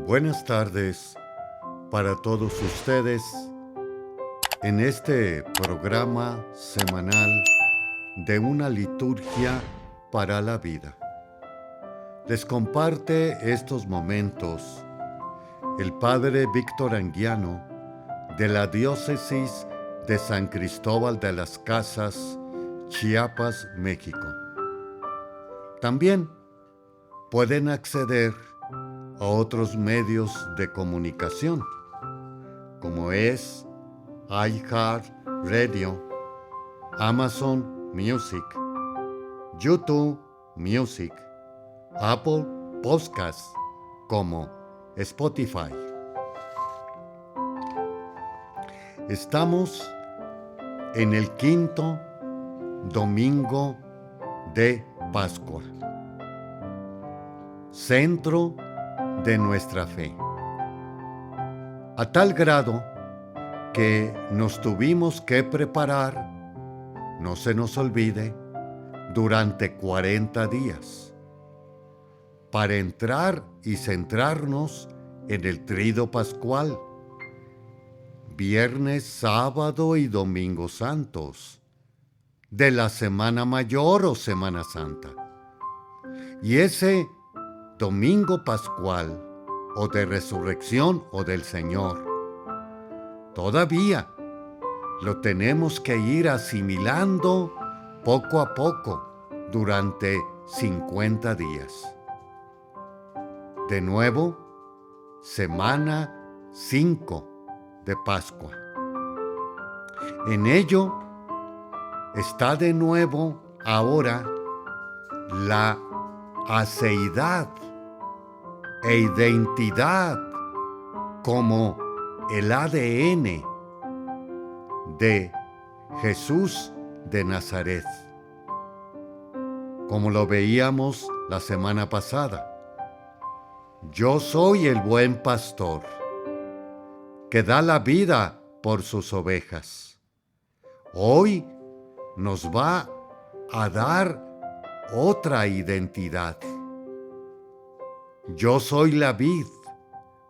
Buenas tardes para todos ustedes en este programa semanal de una liturgia para la vida. Les comparte estos momentos el Padre Víctor Anguiano de la Diócesis de San Cristóbal de las Casas, Chiapas, México. También pueden acceder a otros medios de comunicación, como es iHeartRadio, Amazon Music, YouTube Music, Apple Podcasts, como Spotify. Estamos en el quinto domingo de Pascua, centro de nuestra fe, a tal grado que nos tuvimos que preparar, no se nos olvide, durante 40 días, para entrar y centrarnos en el trido pascual, viernes, sábado y domingo santos, de la Semana Mayor o Semana Santa. Y ese domingo pascual, o de resurrección o del Señor, todavía lo tenemos que ir asimilando poco a poco durante 50 días. De nuevo, semana 5 de Pascua. En ello está de nuevo ahora la aceidad e identidad como el ADN de Jesús de Nazaret, como lo veíamos la semana pasada. Yo soy el buen pastor, que da la vida por sus ovejas. Hoy nos va a dar otra identidad. Yo soy la vid,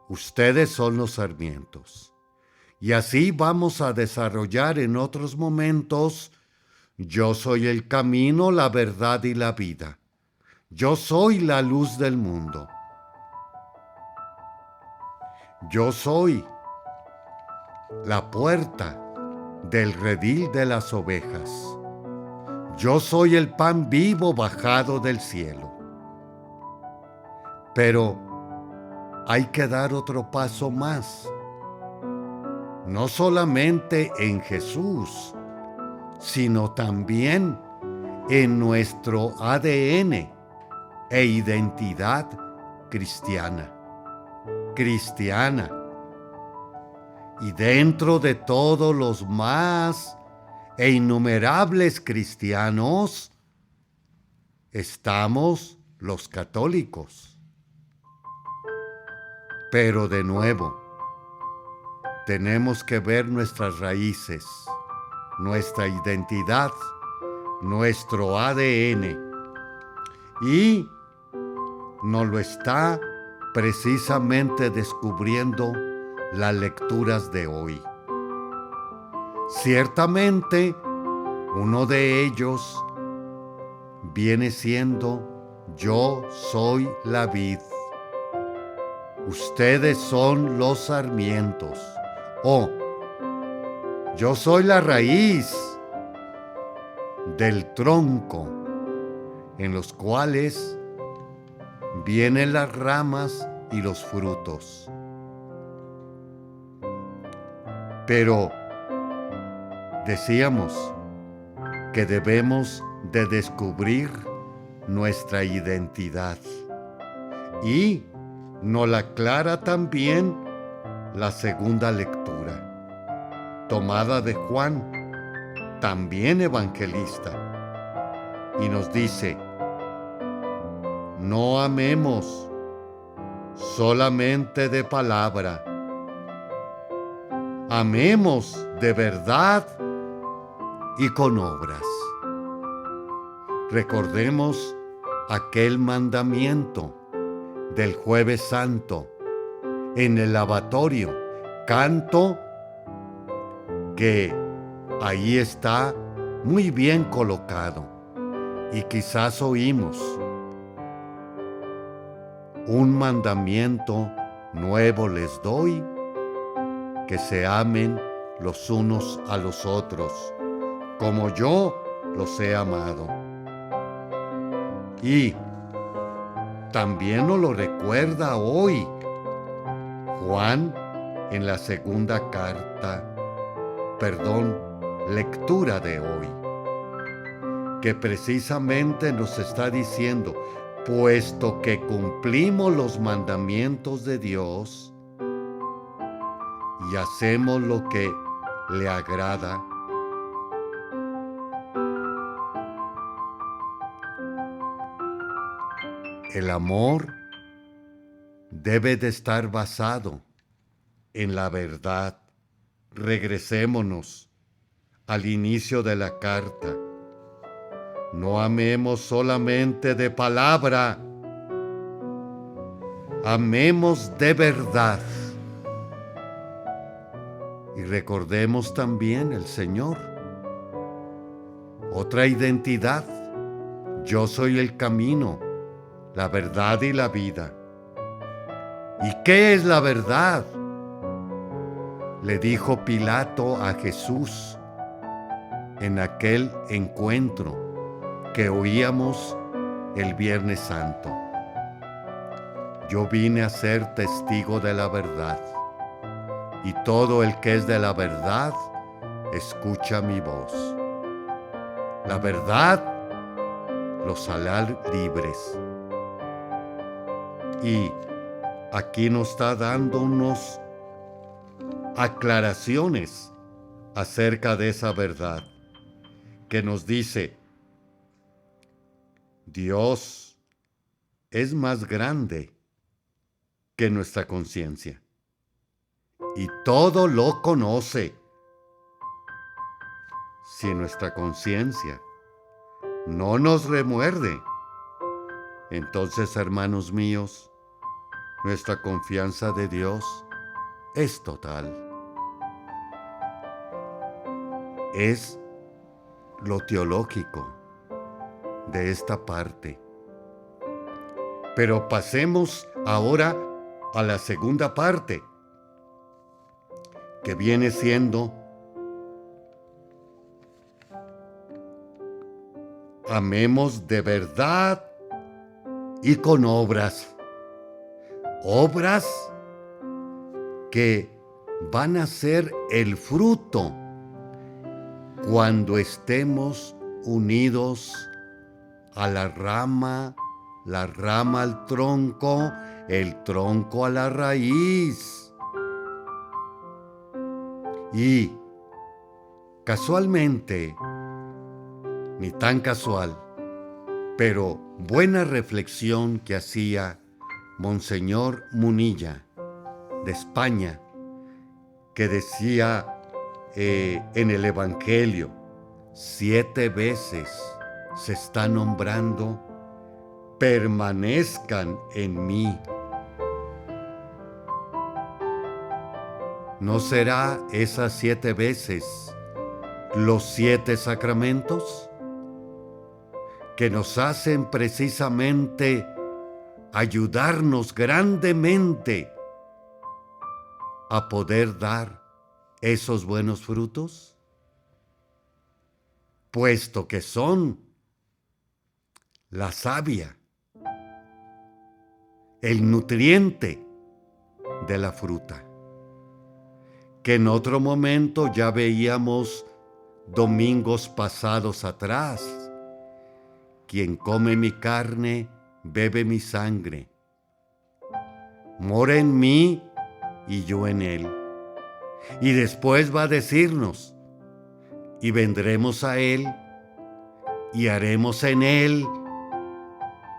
ustedes son los sarmientos. Y así vamos a desarrollar en otros momentos: yo soy el camino, la verdad y la vida. Yo soy la luz del mundo. Yo soy la puerta del redil de las ovejas. Yo soy el pan vivo bajado del cielo. Pero hay que dar otro paso más. No solamente en Jesús, sino también en nuestro ADN e identidad cristiana. Y dentro de todos los más e innumerables cristianos, estamos los católicos. Pero de nuevo, tenemos que ver nuestras raíces, nuestra identidad, nuestro ADN. Y nos lo está precisamente descubriendo las lecturas de hoy. Ciertamente, uno de ellos viene siendo: yo soy la vid, ustedes son los sarmientos, o yo soy la raíz del tronco, en los cuales vienen las ramas y los frutos. Pero decíamos que debemos de descubrir nuestra identidad, y nos la aclara también la segunda lectura, tomada de Juan, también evangelista, y nos dice: no amemos solamente de palabra, amemos de verdad y con obras. Recordemos aquel mandamiento del Jueves Santo en el lavatorio, canto que ahí está muy bien colocado y quizás oímos: un mandamiento nuevo les doy, que se amen los unos a los otros, como yo los he amado. Y también nos lo recuerda hoy Juan en la lectura de hoy, que precisamente nos está diciendo: puesto que cumplimos los mandamientos de Dios y hacemos lo que le agrada, el amor debe de estar basado en la verdad. Regresémonos al inicio de la carta. No amemos solamente de palabra, amemos de verdad. Y recordemos también el Señor. Otra identidad: yo soy el camino, la verdad y la vida. ¿Y qué es la verdad?, le dijo Pilato a Jesús en aquel encuentro que oíamos el Viernes Santo. Yo vine a ser testigo de la verdad, y todo el que es de la verdad escucha mi voz. La verdad los hará libres. Y aquí nos está dando unos aclaraciones acerca de esa verdad, que nos dice: Dios es más grande que nuestra conciencia y todo lo conoce. Si nuestra conciencia no nos remuerde, entonces, hermanos míos, nuestra confianza de Dios es total. Es lo teológico de esta parte. Pero pasemos ahora a la segunda parte, que viene siendo: amemos de verdad y con obras. Obras que van a ser el fruto cuando estemos unidos a la rama al tronco, el tronco a la raíz. Y casualmente, ni tan casual, pero buena reflexión que hacía Monseñor Munilla de España, que decía en el Evangelio, 7 veces se está nombrando: permanezcan en mí. ¿No será esas 7 veces los 7 sacramentos que nos hacen precisamente ayudarnos grandemente a poder dar esos buenos frutos? Puesto que son la savia, el nutriente de la fruta, que en otro momento ya veíamos domingos pasados atrás: quien come mi carne, bebe mi sangre, mora en mí y yo en él. Y después va a decirnos: y vendremos a él y haremos en él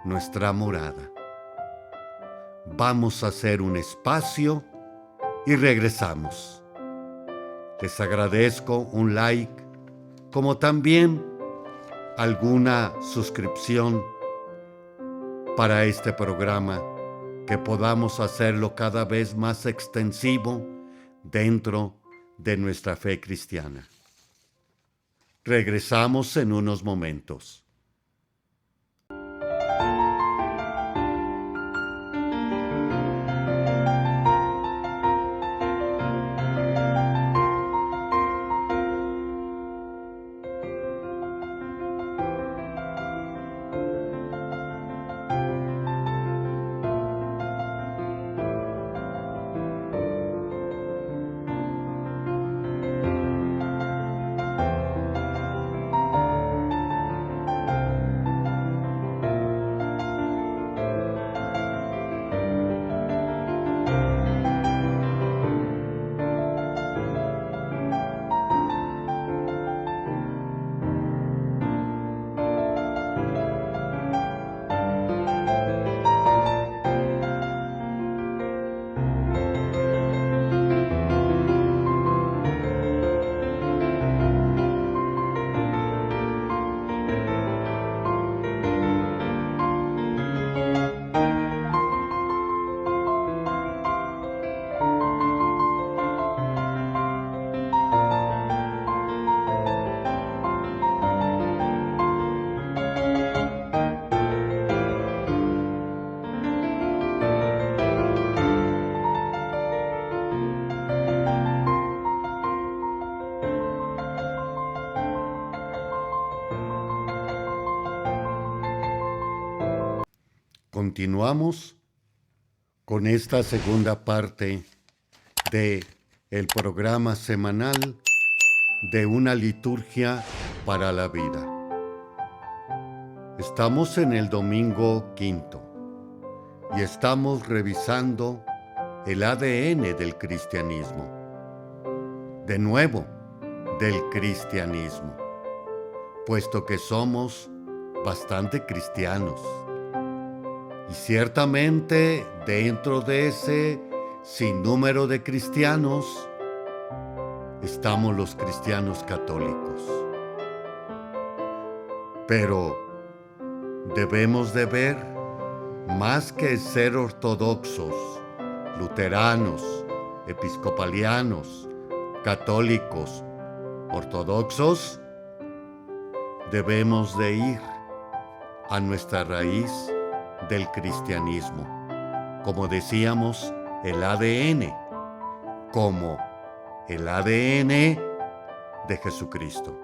nuestra morada. Vamos a hacer un espacio y regresamos. Les agradezco un like, como también alguna suscripción para este programa, que podamos hacerlo cada vez más extensivo dentro de nuestra fe cristiana. Regresamos en unos momentos. Continuamos con esta segunda parte de el programa semanal de una liturgia para la vida. Estamos en el domingo quinto y estamos revisando el ADN del cristianismo. De nuevo, del cristianismo, puesto que somos bastante cristianos. Y ciertamente dentro de ese sinnúmero de cristianos estamos los cristianos católicos. Pero debemos de ver más que ser ortodoxos, luteranos, episcopalianos, católicos, ortodoxos, debemos de ir a nuestra raíz del cristianismo, como decíamos, el ADN, como el ADN de Jesucristo.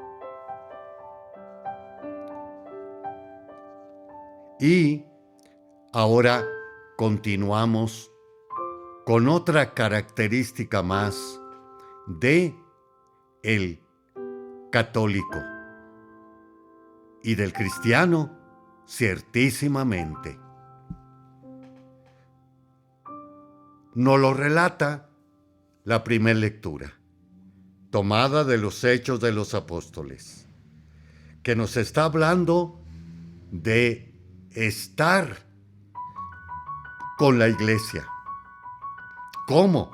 Y ahora continuamos con otra característica más de el católico y del cristiano, ciertísimamente. Nos lo relata la primera lectura, tomada de los Hechos de los Apóstoles, que nos está hablando de estar con la iglesia. ¿Cómo?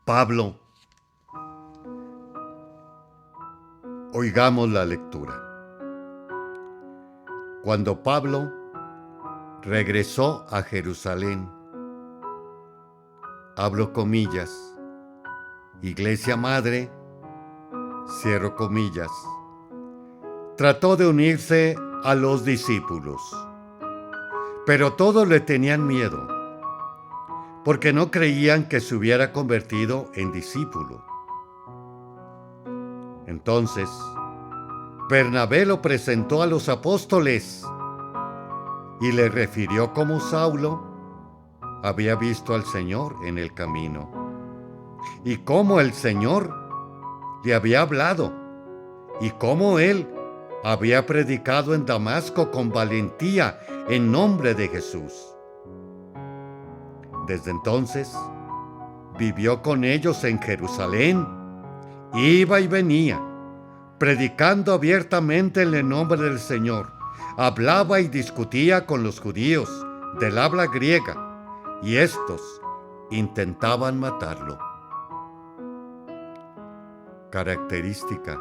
Pablo, oigamos la lectura. Cuando Pablo regresó a Jerusalén, abro comillas, iglesia madre, cierro comillas, trató de unirse a los discípulos, pero todos le tenían miedo, porque no creían que se hubiera convertido en discípulo. Entonces, Bernabé lo presentó a los apóstoles y le refirió cómo Saulo había visto al Señor en el camino y cómo el Señor le había hablado y cómo él había predicado en Damasco con valentía en nombre de Jesús. Desde entonces vivió con ellos en Jerusalén, iba y venía, predicando abiertamente en el nombre del Señor. Hablaba y discutía con los judíos del habla griega, y estos intentaban matarlo. Característica: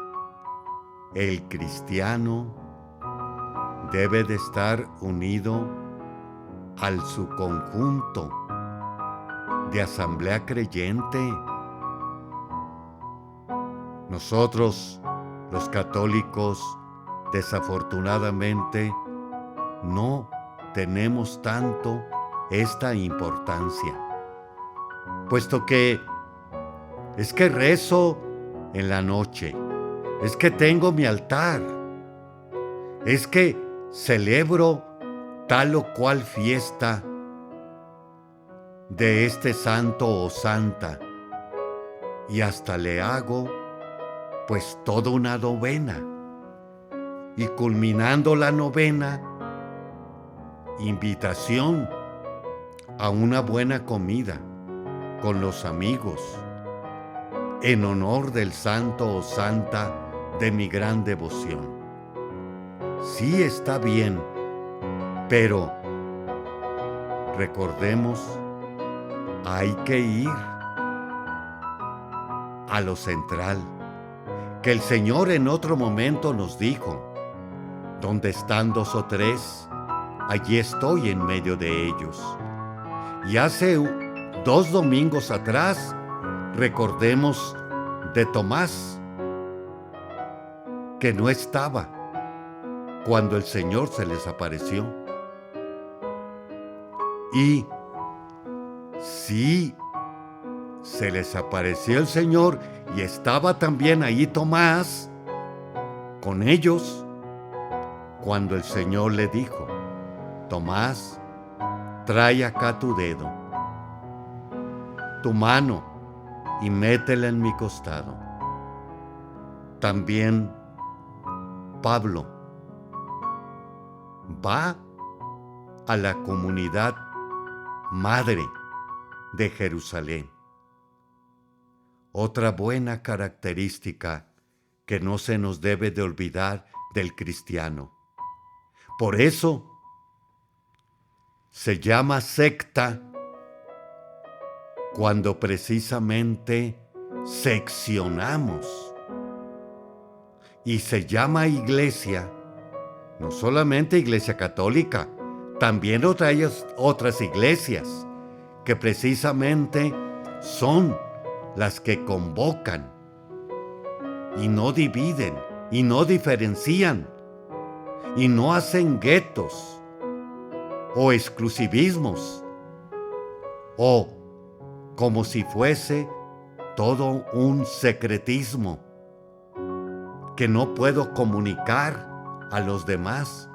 el cristiano debe de estar unido al su conjunto de asamblea creyente. Nosotros, los católicos, desafortunadamente, no tenemos tanto esta importancia, puesto que es que rezo en la noche, es que tengo mi altar, es que celebro tal o cual fiesta de este santo o santa, y hasta le hago pues toda una novena, y culminando la novena, invitación a una buena comida con los amigos en honor del santo o santa de mi gran devoción. Sí está bien, pero recordemos, hay que ir a lo central, que el Señor en otro momento nos dijo: donde están 2 o 3, allí estoy en medio de ellos. Y hace 2 domingos atrás, recordemos de Tomás, que no estaba cuando el Señor se les apareció. Y sí, se les apareció el Señor y estaba también ahí Tomás con ellos, cuando el Señor le dijo: Tomás, trae acá tu dedo, tu mano, y métela en mi costado. También Pablo va a la comunidad madre de Jerusalén. Otra buena característica que no se nos debe de olvidar del cristiano. Por eso se llama secta cuando precisamente seccionamos. Y se llama iglesia, no solamente iglesia católica, también otras iglesias que precisamente son las que convocan y no dividen y no diferencian y no hacen guetos o exclusivismos o como si fuese todo un secretismo que no puedo comunicar a los demás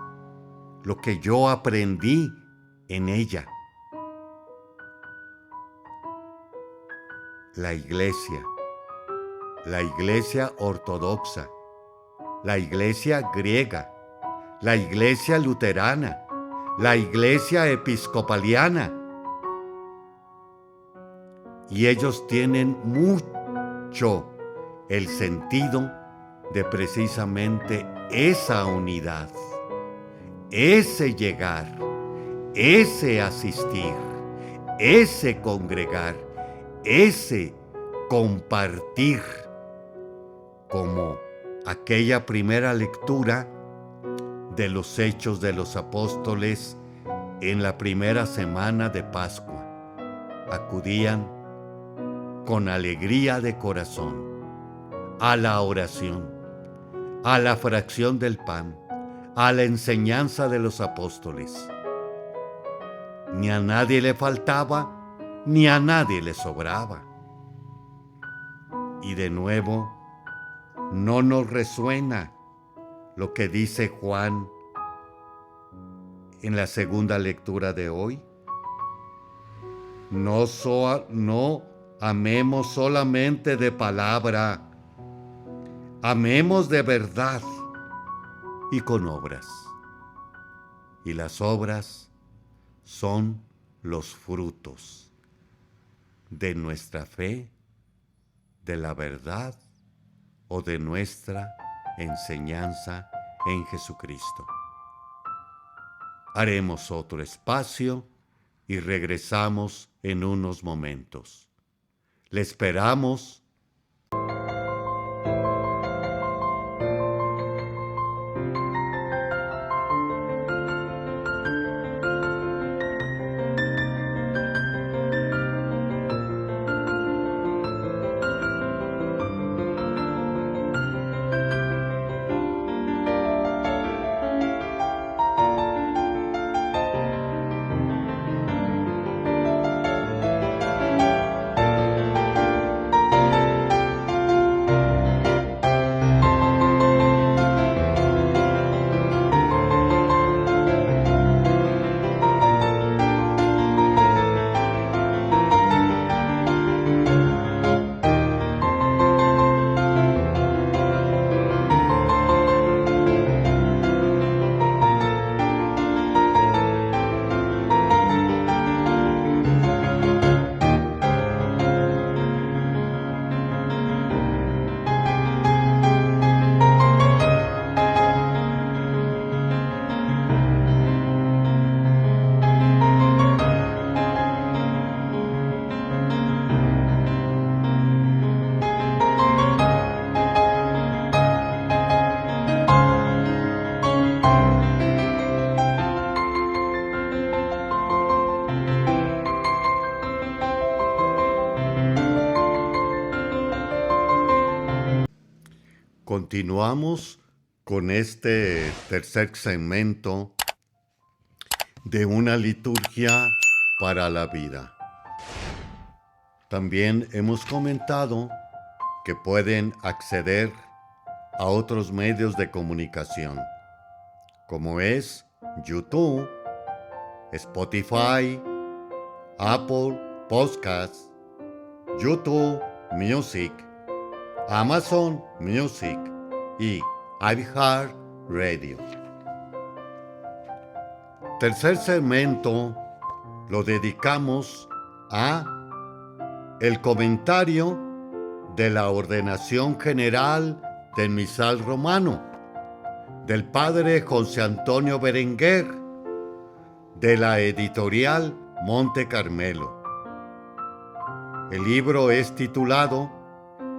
lo que yo aprendí en ella. La iglesia ortodoxa, la iglesia griega, la iglesia luterana, la iglesia episcopaliana. Y ellos tienen mucho el sentido de precisamente esa unidad, ese llegar, ese asistir, ese congregar, ese compartir, como aquella primera lectura de los Hechos de los Apóstoles en la primera semana de Pascua. Acudían con alegría de corazón a la oración, a la fracción del pan, a la enseñanza de los apóstoles. Ni a nadie le faltaba, ni a nadie le sobraba. Y de nuevo, no nos resuena lo que dice Juan en la segunda lectura de hoy. No amemos solamente de palabra, amemos de verdad y con obras. Y las obras son los frutos de nuestra fe, de la verdad o de nuestra enseñanza en Jesucristo. Haremos otro espacio y regresamos en unos momentos. Le esperamos. Continuamos con este tercer segmento de una liturgia para la vida. También hemos comentado que pueden acceder a otros medios de comunicación, como es YouTube, Spotify, Apple Podcasts, YouTube Music, Amazon Music y iHeartRadio. Tercer segmento lo dedicamos a el comentario de la ordenación general del misal romano del padre José Antonio Berenguer, de la editorial Monte Carmelo. El libro es titulado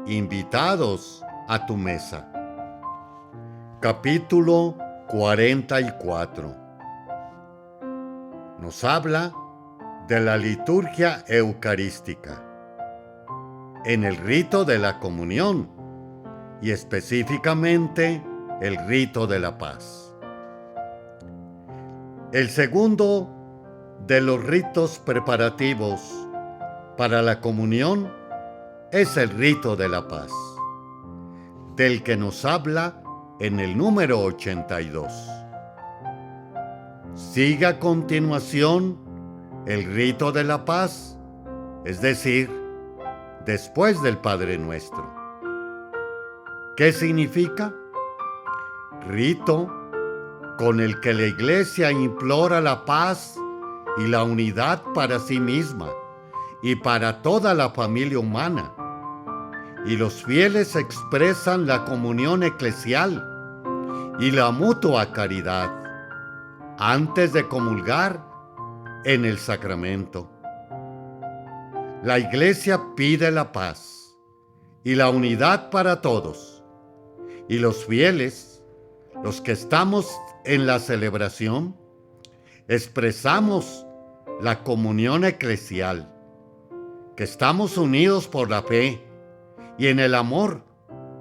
Invitados a tu mesa. Capítulo 44. Nos habla de la liturgia eucarística en el rito de la comunión y específicamente el rito de la paz. El segundo de los ritos preparativos para la comunión es el rito de la paz, del que nos habla en el número 82. Sigue a continuación el rito de la paz, es decir, después del Padre Nuestro. ¿Qué significa? Rito con el que la Iglesia implora la paz y la unidad para sí misma y para toda la familia humana, y los fieles expresan la comunión eclesial y la mutua caridad antes de comulgar en el sacramento. La Iglesia pide la paz y la unidad para todos, y los fieles, los que estamos en la celebración, expresamos la comunión eclesial, que estamos unidos por la fe y en el amor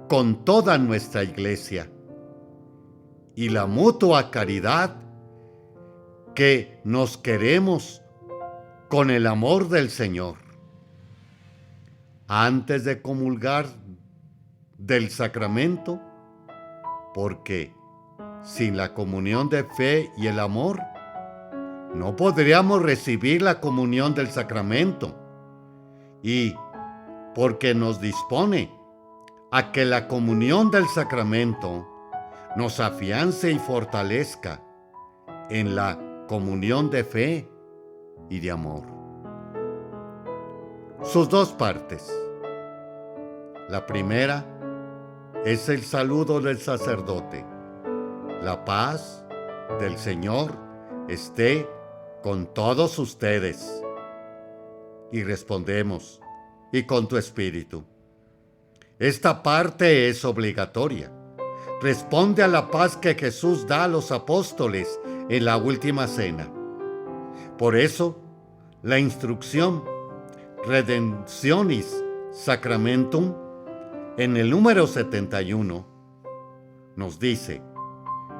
con toda nuestra Iglesia, y la mutua caridad, que nos queremos con el amor del Señor. Antes de comulgar del sacramento, porque sin la comunión de fe y el amor, no podríamos recibir la comunión del sacramento, y porque nos dispone a que la comunión del sacramento nos afiance y fortalezca en la comunión de fe y de amor. Sus dos partes. La primera es el saludo del sacerdote. La paz del Señor esté con todos ustedes. Y respondemos, y con tu espíritu. Esta parte es obligatoria. Responde a la paz que Jesús da a los apóstoles en la última cena. Por eso, la instrucción Redemptionis Sacramentum en el número 71 nos dice: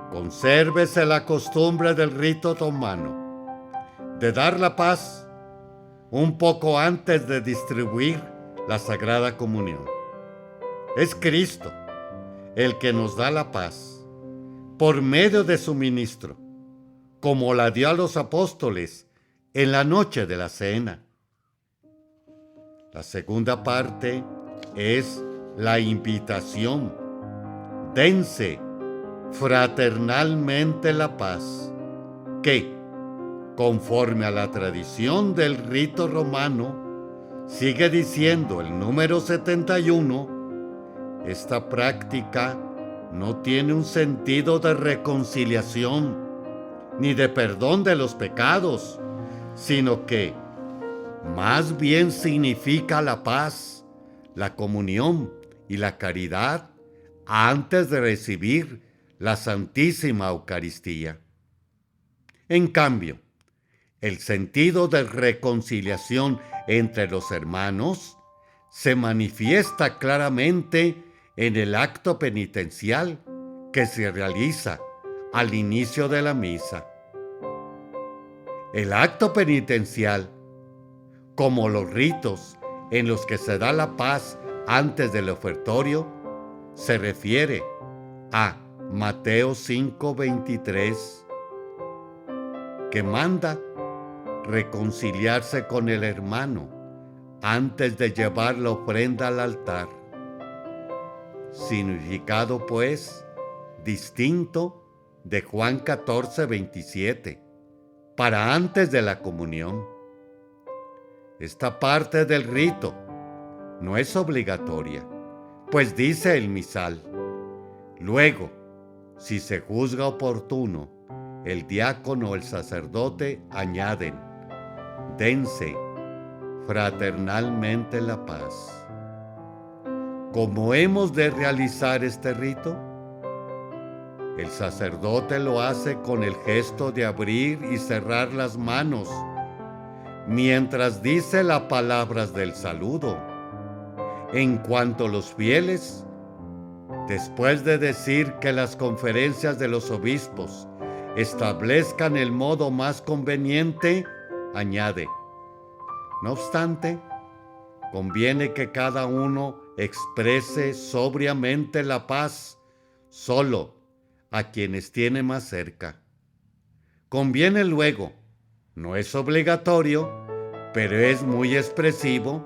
consérvese la costumbre del rito romano de dar la paz un poco antes de distribuir la Sagrada Comunión. Es Cristo el que nos da la paz por medio de su ministro, como la dio a los apóstoles en la noche de la cena. La segunda parte es la invitación. Dense fraternalmente la paz, que, conforme a la tradición del rito romano, sigue diciendo el número 71, esta práctica no tiene un sentido de reconciliación ni de perdón de los pecados, sino que más bien significa la paz, la comunión y la caridad antes de recibir la Santísima Eucaristía. En cambio, el sentido de reconciliación entre los hermanos se manifiesta claramente en el acto penitencial que se realiza al inicio de la misa. El acto penitencial, como los ritos en los que se da la paz antes del ofertorio, se refiere a Mateo 5:23, que manda reconciliarse con el hermano antes de llevar la ofrenda al altar. Significado, pues, distinto de Juan 14:27, para antes de la comunión. Esta parte del rito no es obligatoria, pues dice el misal: luego, si se juzga oportuno, el diácono o el sacerdote añaden: dense fraternalmente la paz. ¿Cómo hemos de realizar este rito? El sacerdote lo hace con el gesto de abrir y cerrar las manos, mientras dice las palabras del saludo. En cuanto a los fieles, después de decir que las conferencias de los obispos establezcan el modo más conveniente, añade: no obstante, conviene que cada uno exprese sobriamente la paz solo a quienes tiene más cerca. Conviene luego, no es obligatorio, pero es muy expresivo,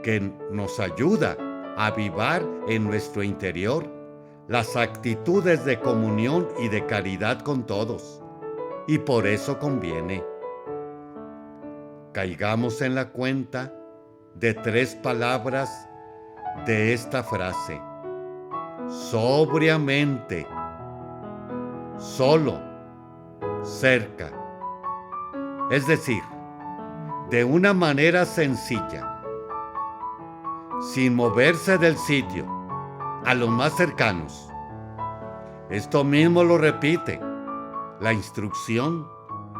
que nos ayuda a avivar en nuestro interior las actitudes de comunión y de caridad con todos, y por eso conviene. Caigamos en la cuenta de 3 palabras de esta frase: sobriamente, solo, cerca. Es decir, de una manera sencilla, sin moverse del sitio, a los más cercanos. Esto mismo lo repite la instrucción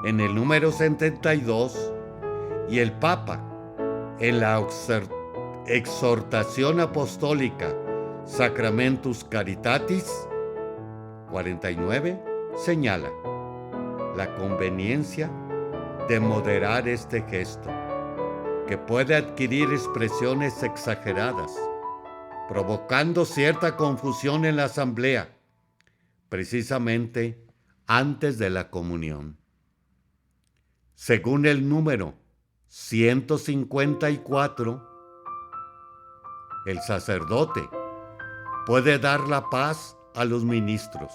en el número 72 y el Papa en la exhortación apostólica Sacramentus Caritatis 49 señala la conveniencia de moderar este gesto, que puede adquirir expresiones exageradas, provocando cierta confusión en la asamblea, precisamente antes de la comunión. Según el número 154, el sacerdote puede dar la paz a los ministros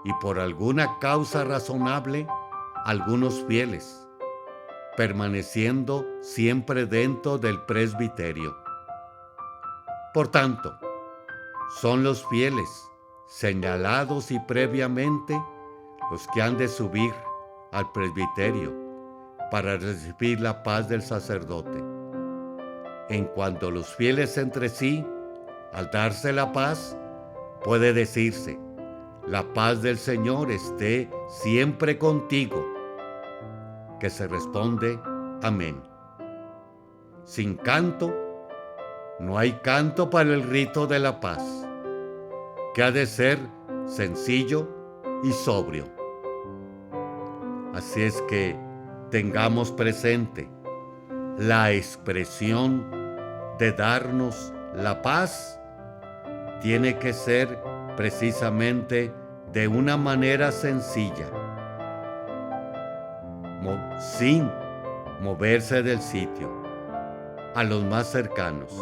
y, por alguna causa razonable, a algunos fieles, permaneciendo siempre dentro del presbiterio. Por tanto, son los fieles, señalados y previamente, los que han de subir al presbiterio para recibir la paz del sacerdote. En cuanto a los fieles entre sí, al darse la paz, puede decirse: la paz del Señor esté siempre contigo, que se responde: amén. Sin canto, no hay canto para el rito de la paz, que ha de ser sencillo y sobrio. Así es que tengamos presente la expresión de darnos la paz tiene que ser precisamente de una manera sencilla, sin moverse del sitio, a los más cercanos.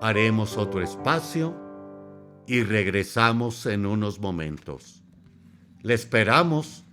Haremos otro espacio y regresamos en unos momentos. Le esperamos.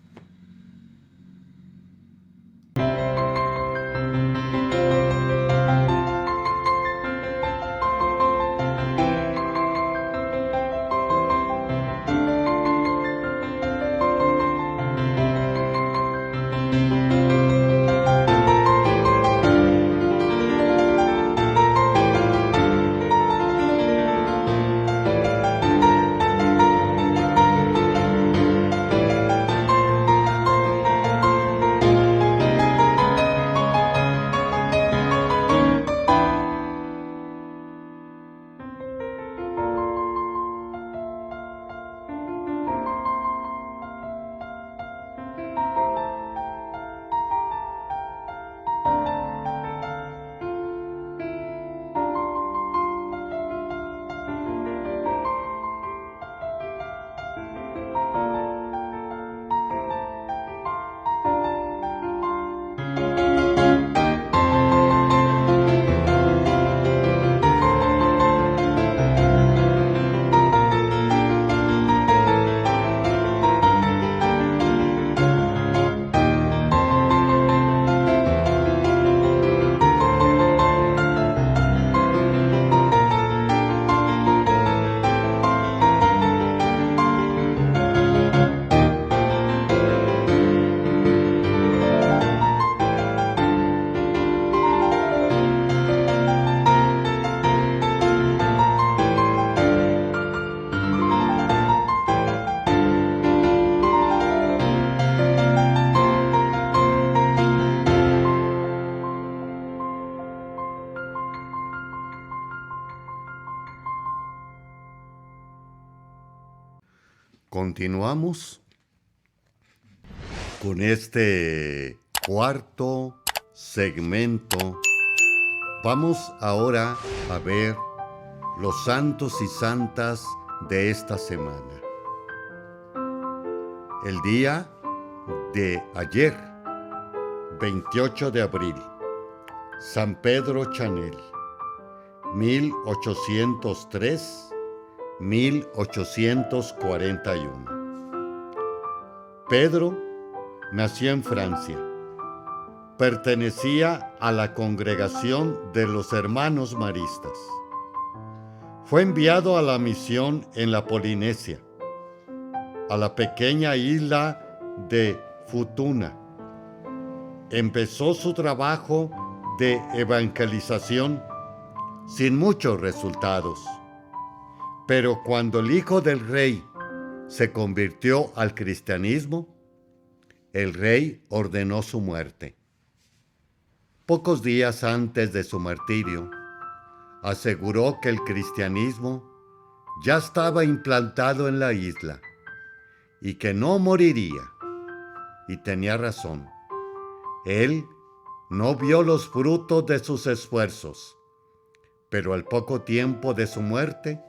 Continuamos con este cuarto segmento. Vamos ahora a ver los santos y santas de esta semana. El día de ayer, 28 de abril, San Pedro Chanel, 1803-1841. Pedro nació en Francia. Pertenecía a la congregación de los hermanos maristas. Fue enviado a la misión en la Polinesia, a la pequeña isla de Futuna. Empezó su trabajo de evangelización sin muchos resultados. Pero cuando el hijo del rey se convirtió al cristianismo, el rey ordenó su muerte. Pocos días antes de su martirio, aseguró que el cristianismo ya estaba implantado en la isla y que no moriría. Y tenía razón. Él no vio los frutos de sus esfuerzos, pero al poco tiempo de su muerte,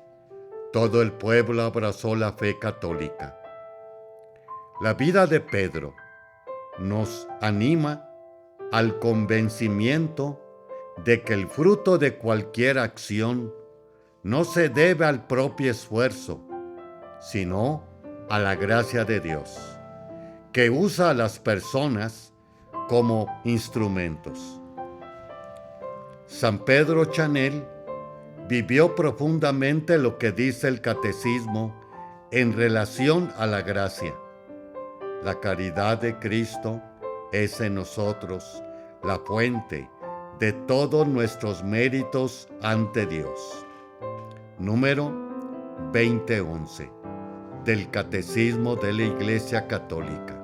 todo el pueblo abrazó la fe católica. La vida de Pedro nos anima al convencimiento de que el fruto de cualquier acción no se debe al propio esfuerzo, sino a la gracia de Dios, que usa a las personas como instrumentos. San Pedro Chanel vivió profundamente lo que dice el catecismo en relación a la gracia. La caridad de Cristo es en nosotros la fuente de todos nuestros méritos ante Dios. Número 2011 del Catecismo de la Iglesia Católica.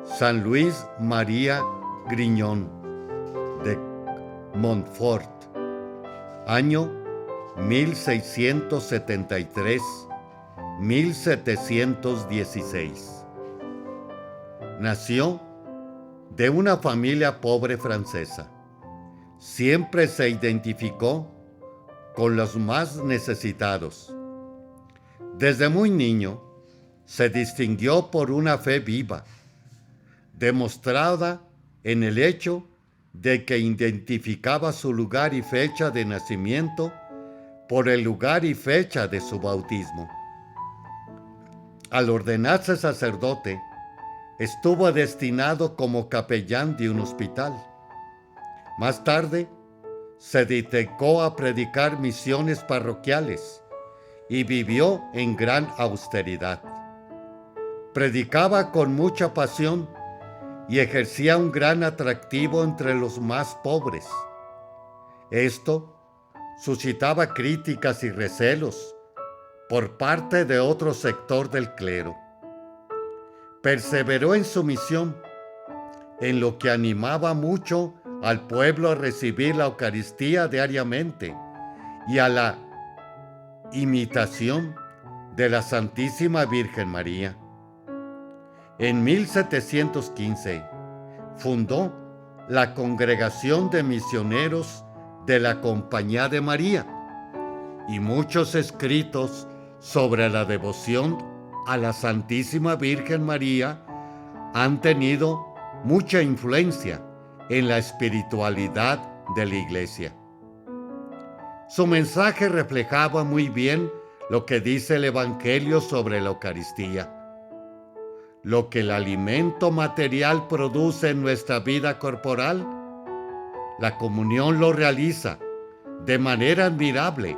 San Luis María Griñón de Montfort, año 1673-1716. Nació de una familia pobre francesa. Siempre se identificó con los más necesitados. Desde muy niño se distinguió por una fe viva, demostrada en el hecho de que identificaba su lugar y fecha de nacimiento por el lugar y fecha de su bautismo. Al ordenarse sacerdote, estuvo destinado como capellán de un hospital. Más tarde, se dedicó a predicar misiones parroquiales y vivió en gran austeridad. Predicaba con mucha pasión y ejercía un gran atractivo entre los más pobres. Esto suscitaba críticas y recelos por parte de otro sector del clero. Perseveró en su misión, en lo que animaba mucho al pueblo a recibir la Eucaristía diariamente y a la imitación de la Santísima Virgen María. En 1715 fundó la Congregación de Misioneros de la Compañía de María y muchos escritos sobre la devoción a la Santísima Virgen María han tenido mucha influencia en la espiritualidad de la Iglesia. Su mensaje reflejaba muy bien lo que dice el Evangelio sobre la Eucaristía. Lo que el alimento material produce en nuestra vida corporal, la comunión lo realiza de manera admirable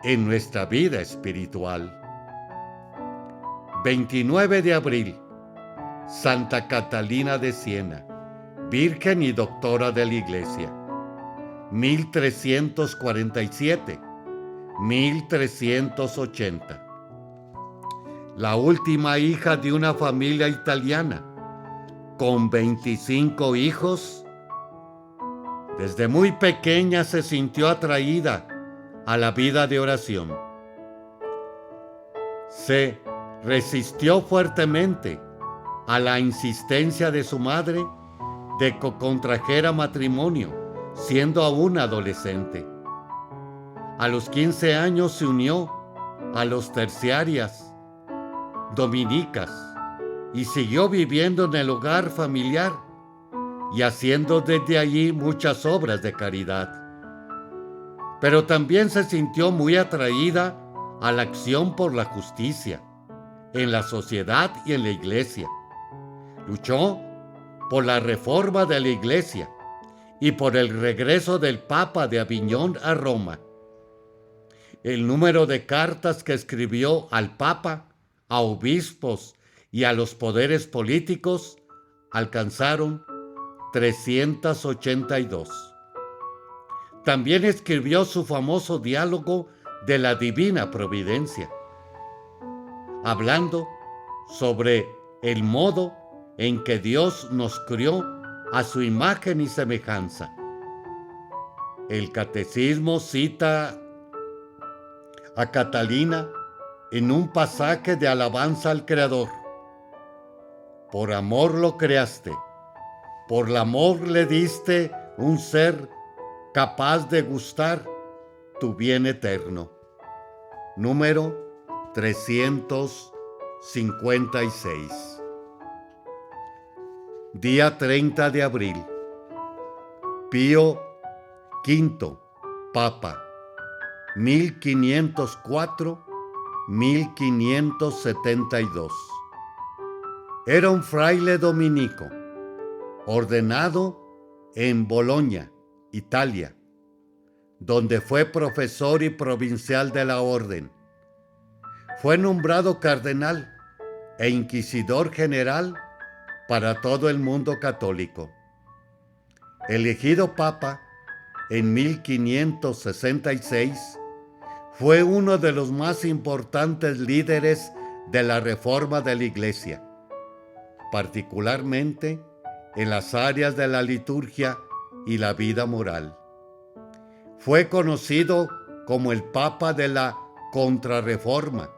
en nuestra vida espiritual. 29 de abril, Santa Catalina de Siena, Virgen y Doctora de la Iglesia, 1347-1380. La última hija de una familia italiana, con 25 hijos. Desde muy pequeña se sintió atraída a la vida de oración. Se resistió fuertemente a la insistencia de su madre de que contrajera matrimonio, siendo aún adolescente. A los 15 años se unió a los terciarias dominicas y siguió viviendo en el hogar familiar y haciendo desde allí muchas obras de caridad. Pero también se sintió muy atraída a la acción por la justicia en la sociedad y en la iglesia. Luchó por la reforma de la iglesia y por el regreso del Papa de Aviñón a Roma. El número de cartas que escribió al Papa, a obispos y a los poderes políticos alcanzaron 382. También escribió su famoso diálogo de la Divina Providencia, hablando sobre el modo en que Dios nos crió a su imagen y semejanza. El Catecismo cita a Catalina en un pasaje de alabanza al Creador. Por amor lo creaste, por el amor le diste un ser capaz de gustar tu bien eterno. Número 356. Día 30 de abril. Pío V, Papa, 1504-1572. Era un fraile dominico, ordenado en Bolonia, Italia, donde fue profesor y provincial de la orden. Fue nombrado cardenal e inquisidor general para todo el mundo católico. Elegido papa en 1566, fue uno de los más importantes líderes de la reforma de la Iglesia, particularmente en las áreas de la liturgia y la vida moral. Fue conocido como el Papa de la Contrarreforma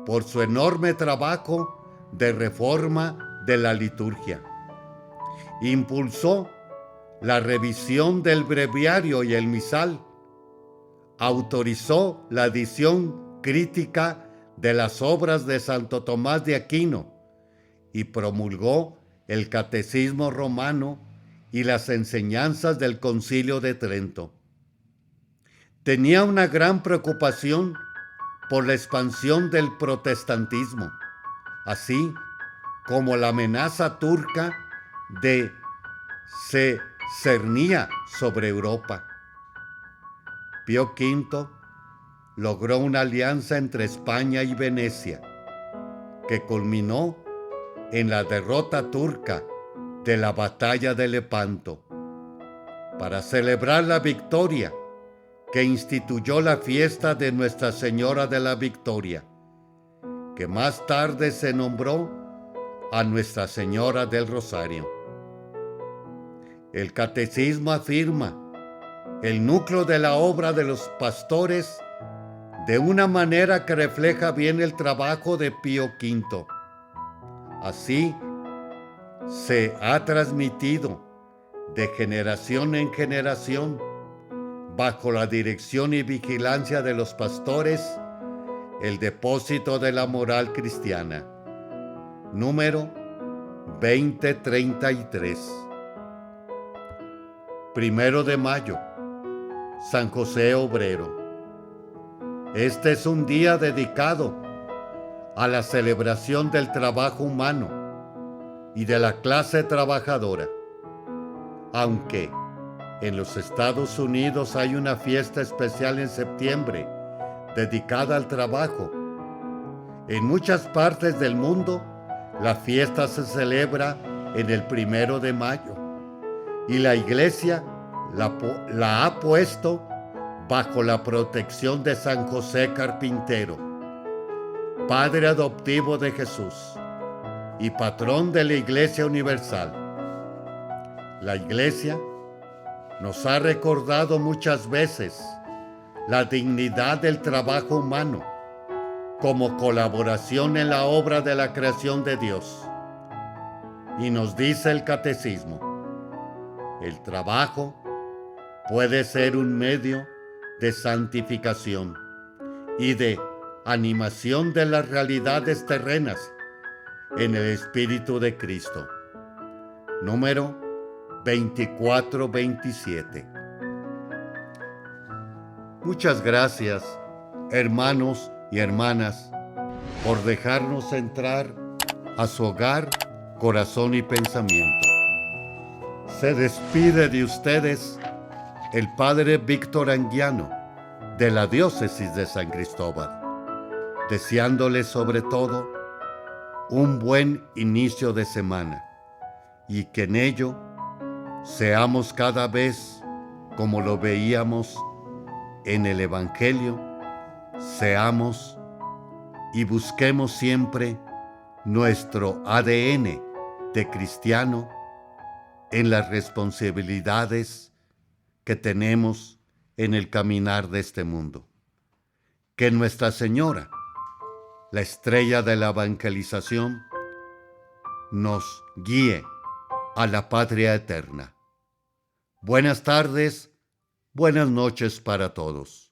por su enorme trabajo de reforma de la liturgia. Impulsó la revisión del breviario y el misal. Autorizó la edición crítica de las obras de Santo Tomás de Aquino y promulgó el Catecismo Romano y las enseñanzas del Concilio de Trento. Tenía una gran preocupación por la expansión del protestantismo, así como la amenaza turca se cernía sobre Europa. Pío V logró una alianza entre España y Venecia, que culminó en la derrota turca de la batalla de Lepanto. Para celebrar la victoria, que instituyó la fiesta de Nuestra Señora de la Victoria, que más tarde se nombró a Nuestra Señora del Rosario. El Catecismo afirma el núcleo de la obra de los pastores de una manera que refleja bien el trabajo de Pío V. Así se ha transmitido de generación en generación, bajo la dirección y vigilancia de los pastores, el depósito de la moral cristiana. Número 2033. 1 de mayo. San José Obrero. Este es un día dedicado a la celebración del trabajo humano y de la clase trabajadora. Aunque en los Estados Unidos hay una fiesta especial en septiembre dedicada al trabajo, en muchas partes del mundo la fiesta se celebra en el 1 de mayo y la Iglesia la ha puesto bajo la protección de San José Carpintero, Padre adoptivo de Jesús y patrón de la Iglesia Universal. La Iglesia nos ha recordado muchas veces la dignidad del trabajo humano como colaboración en la obra de la creación de Dios. Y nos dice el catecismo, el trabajo puede ser un medio de santificación y de animación de las realidades terrenas en el Espíritu de Cristo. Número 2427. Muchas gracias, hermanos y hermanas, por dejarnos entrar a su hogar, corazón y pensamiento. Se despide de ustedes el Padre Víctor Anguiano, de la Diócesis de San Cristóbal, deseándoles sobre todo un buen inicio de semana y que en ello seamos cada vez, como lo veíamos en el Evangelio, seamos y busquemos siempre nuestro ADN de cristiano en las responsabilidades que tenemos en el caminar de este mundo. Que Nuestra Señora, la estrella de la evangelización, nos guíe a la patria eterna. Buenas tardes, buenas noches para todos.